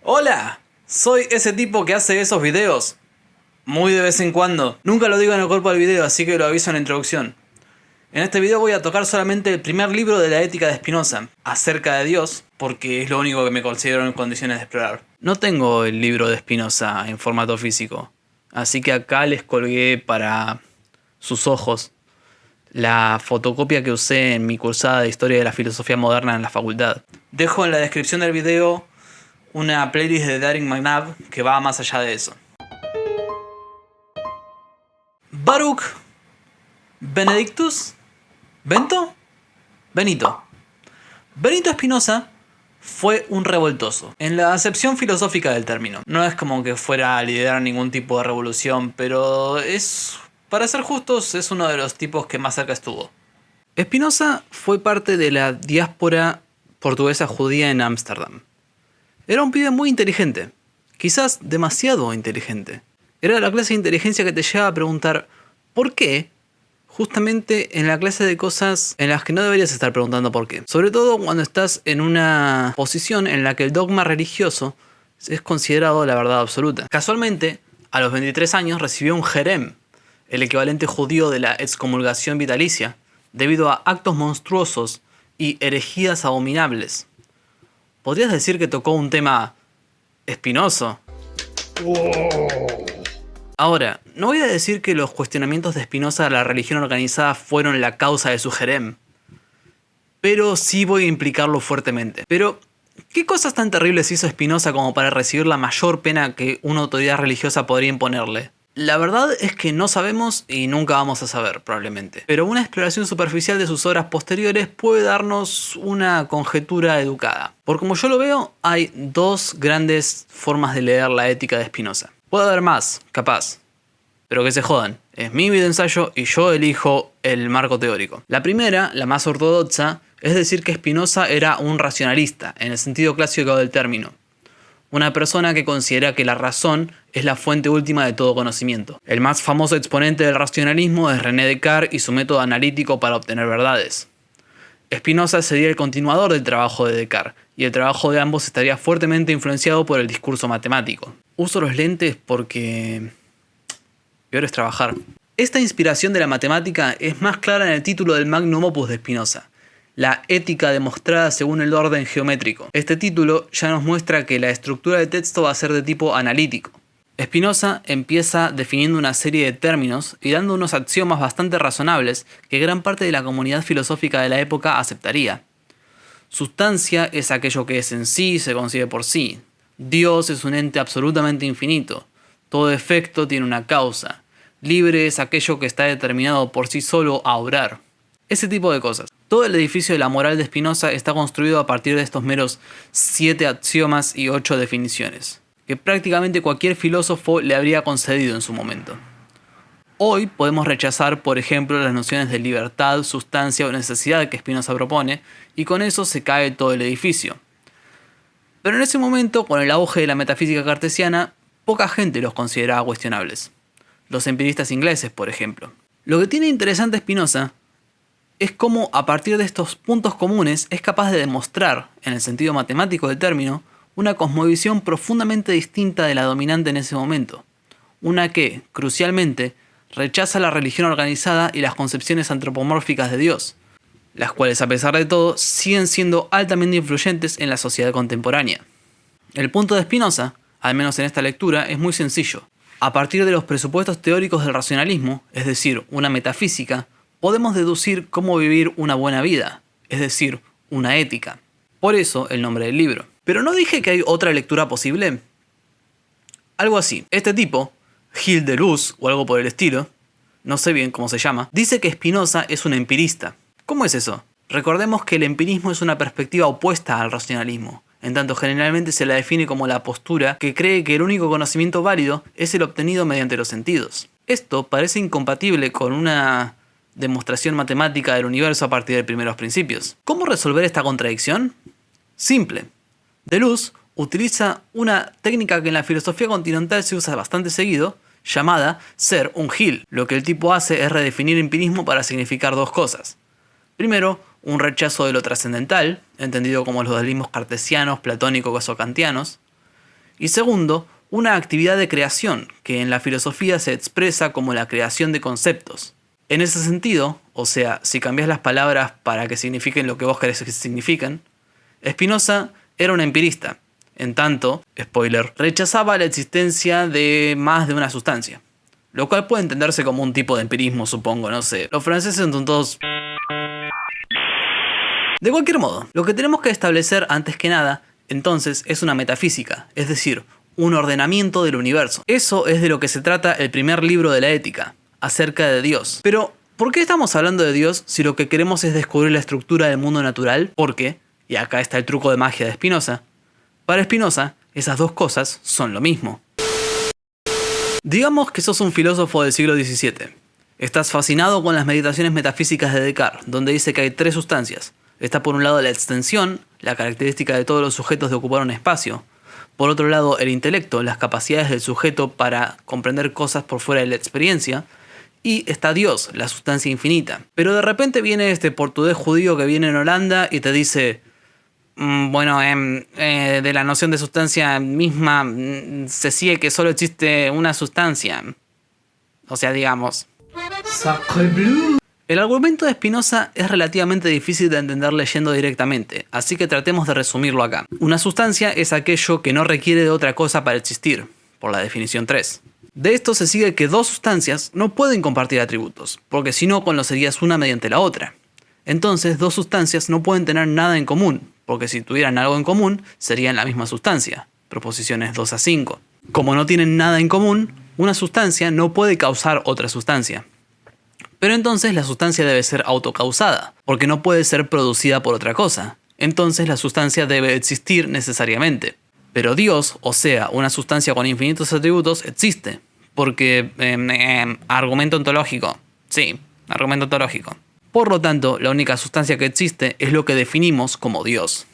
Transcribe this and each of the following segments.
Hola, soy ese tipo que hace esos videos muy de vez en cuando. Nunca lo digo en el cuerpo del video, así que lo aviso en la introducción. En este video voy a tocar solamente el primer libro de la ética de Spinoza, acerca de Dios, porque es lo único que me considero en condiciones de explorar. No tengo el libro de Spinoza en formato físico, así que acá les colgué para sus ojos la fotocopia que usé en mi cursada de Historia de la Filosofía Moderna en la facultad. Dejo en la descripción del video una playlist de Daring McNabb que va más allá de eso. Baruch Benedictus Benito Spinoza fue un revoltoso, en la acepción filosófica del término. No es como que fuera a liderar ningún tipo de revolución, pero para ser justos, es uno de los tipos que más cerca estuvo. Spinoza fue parte de la diáspora portuguesa judía en Ámsterdam. Era un pibe muy inteligente, quizás demasiado inteligente. Era la clase de inteligencia que te lleva a preguntar ¿por qué? Justamente en la clase de cosas en las que no deberías estar preguntando por qué. Sobre todo cuando estás en una posición en la que el dogma religioso es considerado la verdad absoluta. Casualmente, a los 23 años recibió un jerem, el equivalente judío de la excomulgación vitalicia, debido a actos monstruosos y herejías abominables. ¿Podrías decir que tocó un tema espinoso? Ahora, no voy a decir que los cuestionamientos de Spinoza a la religión organizada fueron la causa de su jerem, pero sí voy a implicarlo fuertemente. Pero, ¿qué cosas tan terribles hizo Spinoza como para recibir la mayor pena que una autoridad religiosa podría imponerle? La verdad es que no sabemos y nunca vamos a saber, probablemente. Pero una exploración superficial de sus obras posteriores puede darnos una conjetura educada. Por como yo lo veo, hay dos grandes formas de leer la ética de Spinoza. Puede haber más, capaz. Pero que se jodan. Es mi videoensayo y yo elijo el marco teórico. La primera, la más ortodoxa, es decir que Spinoza era un racionalista, en el sentido clásico del término. Una persona que considera que la razón es la fuente última de todo conocimiento. El más famoso exponente del racionalismo es René Descartes y su método analítico para obtener verdades. Spinoza sería el continuador del trabajo de Descartes, y el trabajo de ambos estaría fuertemente influenciado por el discurso matemático. Uso los lentes porque peor es trabajar. Esta inspiración de la matemática es más clara en el título del Magnum Opus de Spinoza, la ética demostrada según el orden geométrico. Este título ya nos muestra que la estructura de texto va a ser de tipo analítico. Spinoza empieza definiendo una serie de términos y dando unos axiomas bastante razonables que gran parte de la comunidad filosófica de la época aceptaría. Sustancia es aquello que es en sí, se concibe por sí. Dios es un ente absolutamente infinito. Todo efecto tiene una causa. Libre es aquello que está determinado por sí solo a obrar. Ese tipo de cosas. Todo el edificio de la moral de Spinoza está construido a partir de estos meros 7 axiomas y 8 definiciones, que prácticamente cualquier filósofo le habría concedido en su momento. Hoy podemos rechazar, por ejemplo, las nociones de libertad, sustancia o necesidad que Spinoza propone, y con eso se cae todo el edificio. Pero en ese momento, con el auge de la metafísica cartesiana, poca gente los consideraba cuestionables. Los empiristas ingleses, por ejemplo. Lo que tiene interesante Spinoza es cómo, a partir de estos puntos comunes, es capaz de demostrar, en el sentido matemático del término, una cosmovisión profundamente distinta de la dominante en ese momento. Una que, crucialmente, rechaza la religión organizada y las concepciones antropomórficas de Dios, las cuales, a pesar de todo, siguen siendo altamente influyentes en la sociedad contemporánea. El punto de Spinoza, al menos en esta lectura, es muy sencillo. A partir de los presupuestos teóricos del racionalismo, es decir, una metafísica, podemos deducir cómo vivir una buena vida, es decir, una ética. Por eso el nombre del libro. ¿Pero no dije que hay otra lectura posible? Algo así. Este tipo, Gil de Luz o algo por el estilo, no sé bien cómo se llama, dice que Spinoza es un empirista. ¿Cómo es eso? Recordemos que el empirismo es una perspectiva opuesta al racionalismo, en tanto generalmente se la define como la postura que cree que el único conocimiento válido es el obtenido mediante los sentidos. Esto parece incompatible con una demostración matemática del universo a partir de primeros principios. ¿Cómo resolver esta contradicción? Simple. Deleuze utiliza una técnica que en la filosofía continental se usa bastante seguido, llamada ser un Gil. Lo que el tipo hace es redefinir empirismo para significar dos cosas. Primero, un rechazo de lo trascendental, entendido como los dualismos cartesianos, platónicos o kantianos, Y segundo, una actividad de creación, que en la filosofía se expresa como la creación de conceptos. En ese sentido, o sea, si cambias las palabras para que signifiquen lo que vos querés que signifiquen, Spinoza era un empirista, en tanto, spoiler, rechazaba la existencia de más de una sustancia. Lo cual puede entenderse como un tipo de empirismo, supongo, no sé. Los franceses son todos... De cualquier modo, lo que tenemos que establecer antes que nada, entonces, es una metafísica, es decir, un ordenamiento del universo. Eso es de lo que se trata el primer libro de la ética, acerca de Dios. Pero, ¿por qué estamos hablando de Dios si lo que queremos es descubrir la estructura del mundo natural? Porque, y acá está el truco de magia de Spinoza, para Spinoza, esas dos cosas son lo mismo. Digamos que sos un filósofo del siglo XVII. Estás fascinado con las meditaciones metafísicas de Descartes, donde dice que hay tres sustancias. Está por un lado la extensión, la característica de todos los sujetos de ocupar un espacio. Por otro lado, el intelecto, las capacidades del sujeto para comprender cosas por fuera de la experiencia. Y está Dios, la sustancia infinita. Pero de repente viene este portugués judío que viene en Holanda y te dice... de la noción de sustancia misma se sigue que solo existe una sustancia. O sea, digamos... Sacre bleu. El argumento de Spinoza es relativamente difícil de entender leyendo directamente, así que tratemos de resumirlo acá. Una sustancia es aquello que no requiere de otra cosa para existir, por la definición 3. De esto se sigue que dos sustancias no pueden compartir atributos, porque si no conocerías una mediante la otra. Entonces, dos sustancias no pueden tener nada en común, porque si tuvieran algo en común, serían la misma sustancia. Proposiciones 2 a 5. Como no tienen nada en común, una sustancia no puede causar otra sustancia. Pero entonces la sustancia debe ser autocausada, porque no puede ser producida por otra cosa. Entonces la sustancia debe existir necesariamente. Pero Dios, o sea, una sustancia con infinitos atributos, existe. Porque... argumento ontológico. Sí, argumento ontológico. Por lo tanto, la única sustancia que existe es lo que definimos como Dios.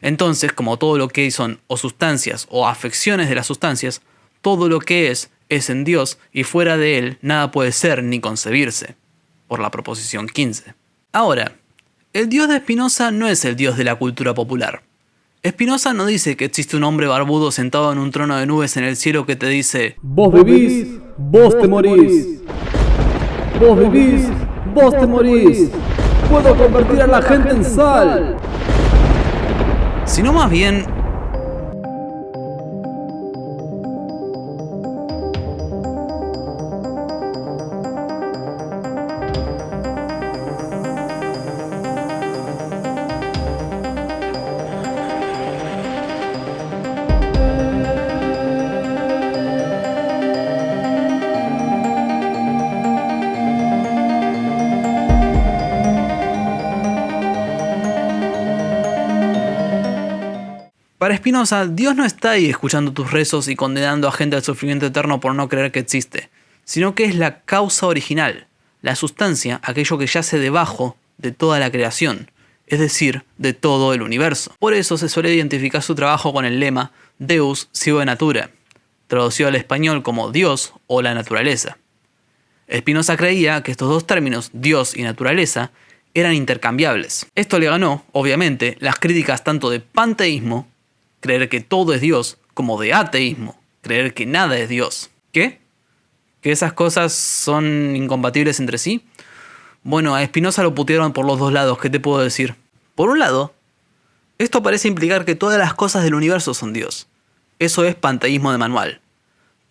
Entonces, como todo lo que son o sustancias o afecciones de las sustancias, todo lo que es en Dios y fuera de él nada puede ser ni concebirse, por la proposición 15. Ahora, el Dios de Spinoza no es el Dios de la cultura popular. Spinoza no dice que existe un hombre barbudo sentado en un trono de nubes en el cielo que te dice: vos vivís, vos te morís. Vos vivís, vos te morís. Puedo convertir a la gente en sal. Sino más bien... Para Spinoza, Dios no está ahí escuchando tus rezos y condenando a gente al sufrimiento eterno por no creer que existe, sino que es la causa original, la sustancia, aquello que yace debajo de toda la creación, es decir, de todo el universo. Por eso se suele identificar su trabajo con el lema Deus sive natura, traducido al español como Dios o la naturaleza. Spinoza creía que estos dos términos, Dios y naturaleza, eran intercambiables. Esto le ganó, obviamente, las críticas tanto de panteísmo, creer que todo es Dios, como de ateísmo, creer que nada es Dios. ¿Qué? ¿Que esas cosas son incompatibles entre sí? Bueno, a Spinoza lo putearon por los dos lados, ¿qué te puedo decir? Por un lado, esto parece implicar que todas las cosas del universo son Dios. Eso es panteísmo de manual.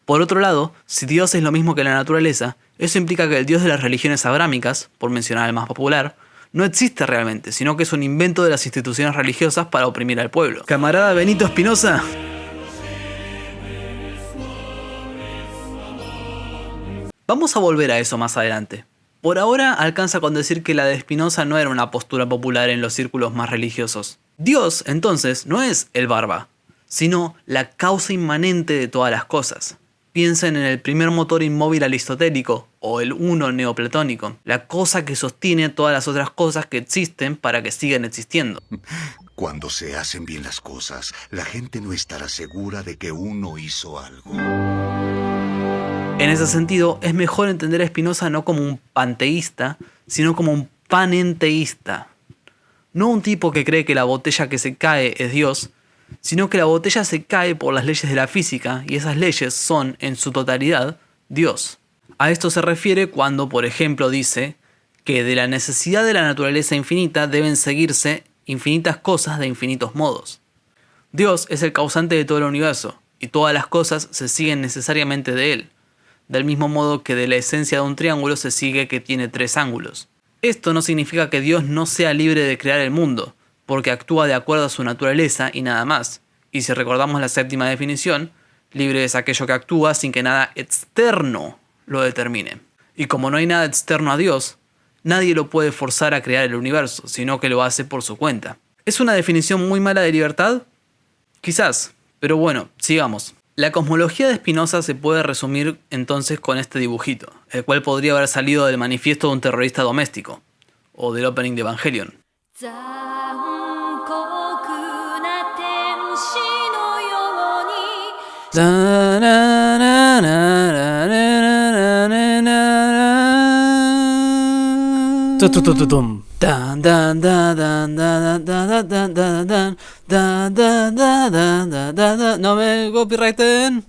Por otro lado, si Dios es lo mismo que la naturaleza, eso implica que el Dios de las religiones abrámicas, por mencionar el más popular, no existe realmente, sino que es un invento de las instituciones religiosas para oprimir al pueblo. Camarada Benito Spinoza. Vamos a volver a eso más adelante. Por ahora alcanza con decir que la de Spinoza no era una postura popular en los círculos más religiosos. Dios, entonces, no es el barba, sino la causa inmanente de todas las cosas. Piensen en el primer motor inmóvil aristotélico, o el uno neoplatónico, la cosa que sostiene todas las otras cosas que existen para que sigan existiendo. Cuando se hacen bien las cosas, la gente no estará segura de que uno hizo algo. En ese sentido, es mejor entender a Spinoza no como un panteísta, sino como un panenteísta. No un tipo que cree que la botella que se cae es Dios, sino que la botella se cae por las leyes de la física y esas leyes son, en su totalidad, Dios. A esto se refiere cuando, por ejemplo, dice que de la necesidad de la naturaleza infinita deben seguirse infinitas cosas de infinitos modos. Dios es el causante de todo el universo, y todas las cosas se siguen necesariamente de él, del mismo modo que de la esencia de un triángulo se sigue que tiene 3 ángulos. Esto no significa que Dios no sea libre de crear el mundo, porque actúa de acuerdo a su naturaleza y nada más. Y si recordamos la séptima definición, libre es aquello que actúa sin que nada externo lo determine. Y como no hay nada externo a Dios, nadie lo puede forzar a crear el universo, sino que lo hace por su cuenta. ¿Es una definición muy mala de libertad? Quizás, pero bueno, sigamos. La cosmología de Spinoza se puede resumir entonces con este dibujito, el cual podría haber salido del manifiesto de un terrorista doméstico, o del opening de Evangelion. No me copyrighten.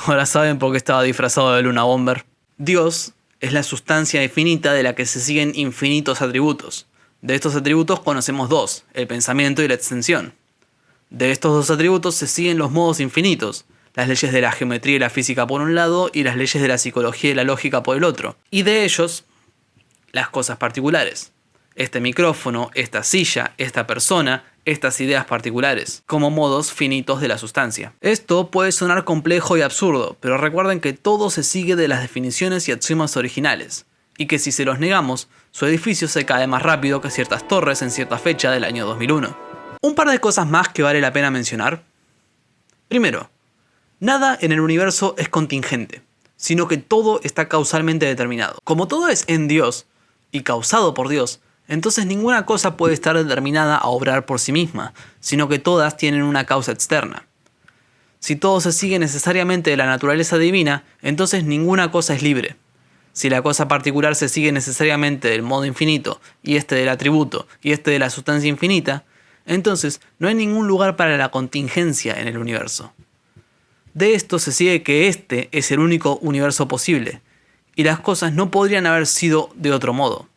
Ahora saben por qué estaba disfrazado de Luna Bomber. Dios es la sustancia infinita de la que se siguen infinitos atributos. De estos atributos conocemos 2, el pensamiento y la extensión. De estos 2 atributos se siguen los modos infinitos, las leyes de la geometría y la física por un lado y las leyes de la psicología y la lógica por el otro. Y de ellos, las cosas particulares. Este micrófono, esta silla, esta persona, estas ideas particulares, como modos finitos de la sustancia. Esto puede sonar complejo y absurdo, pero recuerden que todo se sigue de las definiciones y axiomas originales, y que si se los negamos, su edificio se cae más rápido que ciertas torres en cierta fecha del año 2001. Un par de cosas más que vale la pena mencionar. Primero, nada en el universo es contingente, sino que todo está causalmente determinado. Como todo es en Dios y causado por Dios, entonces ninguna cosa puede estar determinada a obrar por sí misma, sino que todas tienen una causa externa. Si todo se sigue necesariamente de la naturaleza divina, entonces ninguna cosa es libre. Si la cosa particular se sigue necesariamente del modo infinito, y este del atributo, y este de la sustancia infinita, entonces no hay ningún lugar para la contingencia en el universo. De esto se sigue que este es el único universo posible, y las cosas no podrían haber sido de otro modo.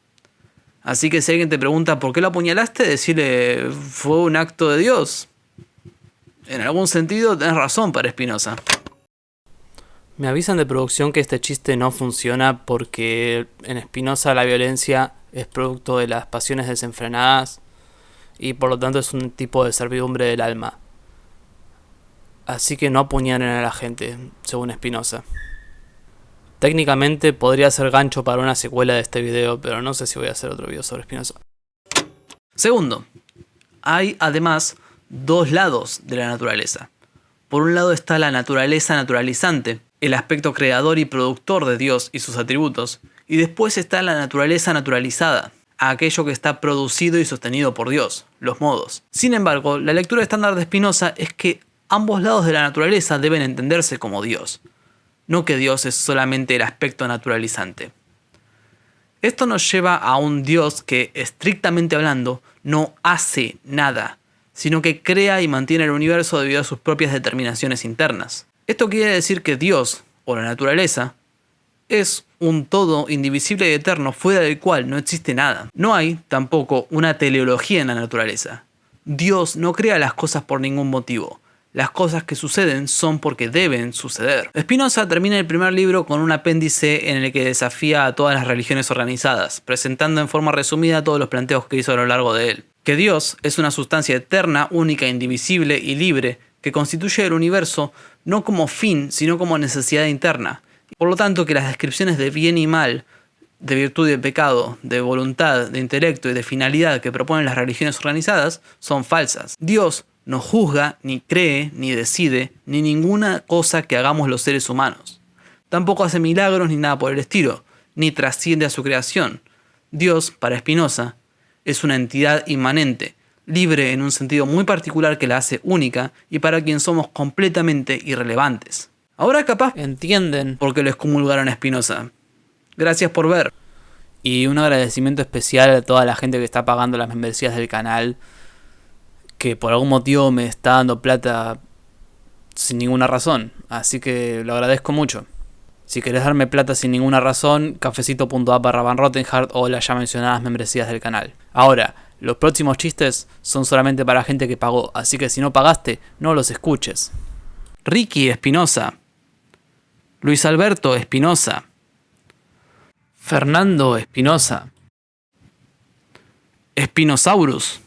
Así que si alguien te pregunta ¿por qué lo apuñalaste?, decirle fue un acto de Dios. En algún sentido tenés razón para Spinoza. Me avisan de producción que este chiste no funciona porque en Spinoza la violencia es producto de las pasiones desenfrenadas y por lo tanto es un tipo de servidumbre del alma. Así que no apuñalen a la gente, según Spinoza. Técnicamente podría ser gancho para una secuela de este video, pero no sé si voy a hacer otro video sobre Spinoza. Segundo, hay además 2 lados de la naturaleza. Por un lado está la naturaleza naturalizante, el aspecto creador y productor de Dios y sus atributos, y después está la naturaleza naturalizada, aquello que está producido y sostenido por Dios, los modos. Sin embargo, la lectura estándar de Spinoza es que ambos lados de la naturaleza deben entenderse como Dios, no que Dios es solamente el aspecto naturalizante. Esto nos lleva a un Dios que, estrictamente hablando, no hace nada, sino que crea y mantiene el universo debido a sus propias determinaciones internas. Esto quiere decir que Dios, o la naturaleza, es un todo indivisible y eterno fuera del cual no existe nada. No hay, tampoco, una teleología en la naturaleza. Dios no crea las cosas por ningún motivo. Las cosas que suceden son porque deben suceder. Spinoza termina el primer libro con un apéndice en el que desafía a todas las religiones organizadas, presentando en forma resumida todos los planteos que hizo a lo largo de él. Que Dios es una sustancia eterna, única, indivisible y libre que constituye el universo no como fin, sino como necesidad interna. Por lo tanto, que las descripciones de bien y mal, de virtud y de pecado, de voluntad, de intelecto y de finalidad que proponen las religiones organizadas son falsas. Dios no juzga, ni cree, ni decide, ni ninguna cosa que hagamos los seres humanos. Tampoco hace milagros ni nada por el estilo, ni trasciende a su creación. Dios, para Spinoza, es una entidad inmanente, libre en un sentido muy particular que la hace única y para quien somos completamente irrelevantes. Ahora capaz ¿Entienden? por qué lo excomulgaron a Spinoza. Gracias por ver. Y un agradecimiento especial a toda la gente que está pagando las membresías del canal, que por algún motivo me está dando plata sin ninguna razón, así que lo agradezco mucho. Si querés darme plata sin ninguna razón, cafecito.app/vanrottenhard o las ya mencionadas membresías del canal. Ahora, los próximos chistes son solamente para gente que pagó, así que si no pagaste, no los escuches. Ricky Espinosa, Luis Alberto Espinosa, Fernando Espinosa, Espinosaurus,